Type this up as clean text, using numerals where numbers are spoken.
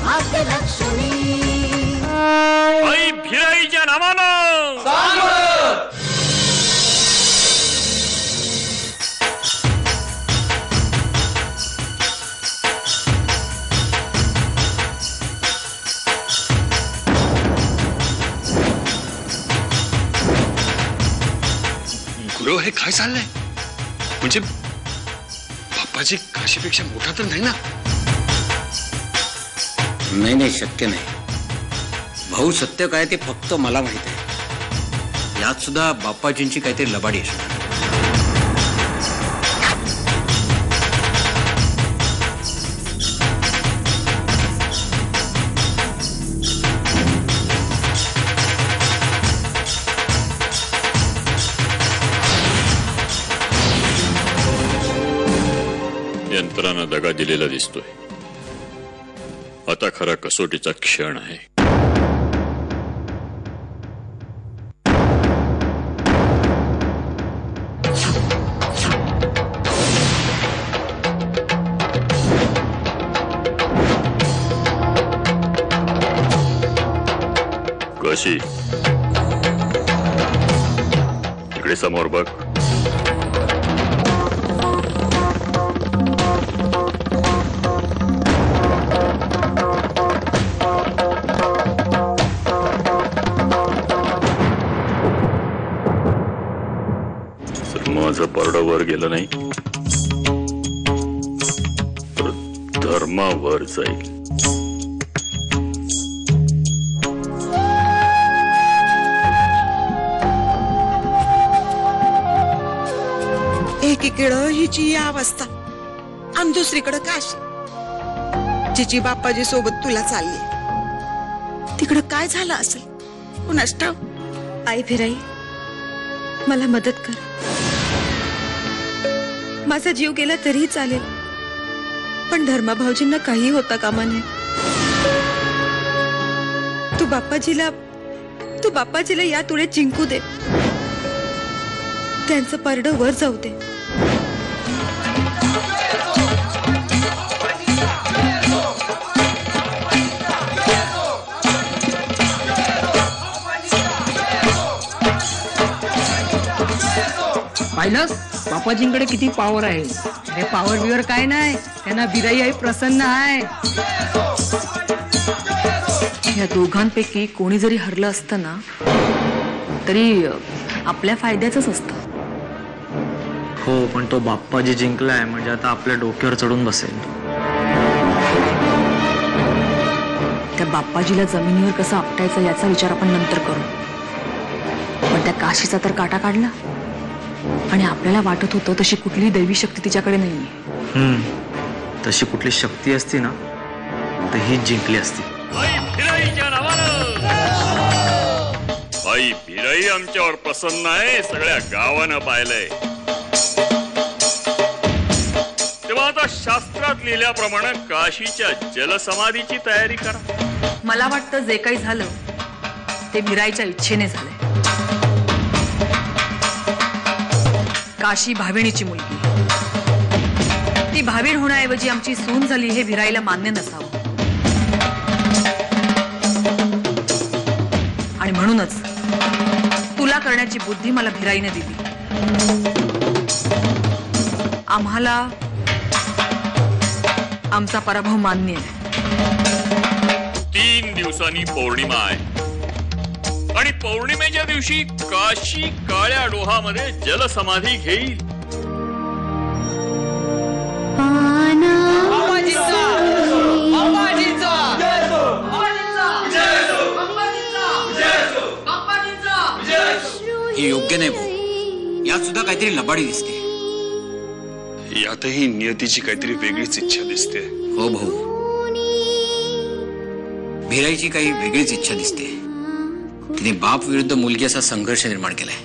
भाग्यलक्ष्मी आई भिराईच्या नावानं गुरु हे काय चाललंय? म्हणजे बाप्पाजी काशीपेक्षा मोठा तर नाही ना? नाही, शक्य नाही भाऊ. सत्य काय ते फक्त मला माहित आहे. यात सुद्धा बाप्पाजींची काहीतरी लबाडी असणार. यंत्रानं दगा दिलेला दिसतोय. आता खरा कसोटीचा क्षण आहे. कशी इकडे समोर बघ. माझं परडं वर गेलं नाही तर धर्मावर जाईल. एकीकडं हिची अवस्था आणि दुसरीकडं काशी, जिची बाप्पाजी सोबत तुला चालली. तिकडं काय झालं असेल कुणास ठाऊक. आई भिराई, मला मदत कर. माझा जीव गेला तरीही चालेल, पण धर्मा भाऊजींना काही होता कामा नये. तू बाप्पाजीला या तुळे जिंकू दे. त्यांचं परडं वर जाऊ दे. पाहिलंस बाप्पाजींकडे किती पॉवर आहे. हे पॉवर बिवर काय नाही, त्यांना भिराई आई प्रसन्न आहे. या दोघांपैकी कोणी जरी हरलं असतं ना तरी आपल्या फायद्याचंच असतं. हो, पण तो बाप्पाजी जिंकलाय म्हणजे आता आपल्या डोक्यावर चढून बसेल. त्या बाप्पाजीला जमिनीवर कसं आपटायचं याचा विचार आपण नंतर करू. पण त्या काशीचा तर काटा काढला आणि आपल्याला वाटत होतं तशी कुठली दैवी शक्ती तिच्याकडे नाहीये. तशी कुठली शक्ती असती ना तर ही जिंकली असती. आई भिराईच्या नावानं आई भिराई आमच्यावर प्रसन्न आहे. सगळ्या गावानं पाहिलंय. तेव्हा आता शास्त्रात लिहिल्याप्रमाणे काशीच्या जलसमाधीची तयारी करा. मला वाटतं जे काही झालं ते भिराईच्या इच्छेने झालंय. काशी भाविणीची मुलगी, ती भाविण होण्याऐवजी आमची सून झाली हे भिराईला मान्य नसावं. आणि म्हणूनच तुला करण्याची बुद्धी मला भिराईने दिली. आम्हाला आमचा पराभव मान्य आहे. 3 दिवसांनी पौर्णिमा आहे आणि पौर्णिमेच्या दिवशी काशी काळ्या डोहामध्ये जलसमाधी घेईल. हे योग्य नाही भाऊ. यात सुद्धा काहीतरी लबाडी दिसते. यातही नियतीची काहीतरी वेगळीच इच्छा दिसते. हो भाऊ, भिराईची काही वेगळीच इच्छा दिसते. तिने बाप विरुद्ध मुलगी असा संघर्ष निर्माण केलाय.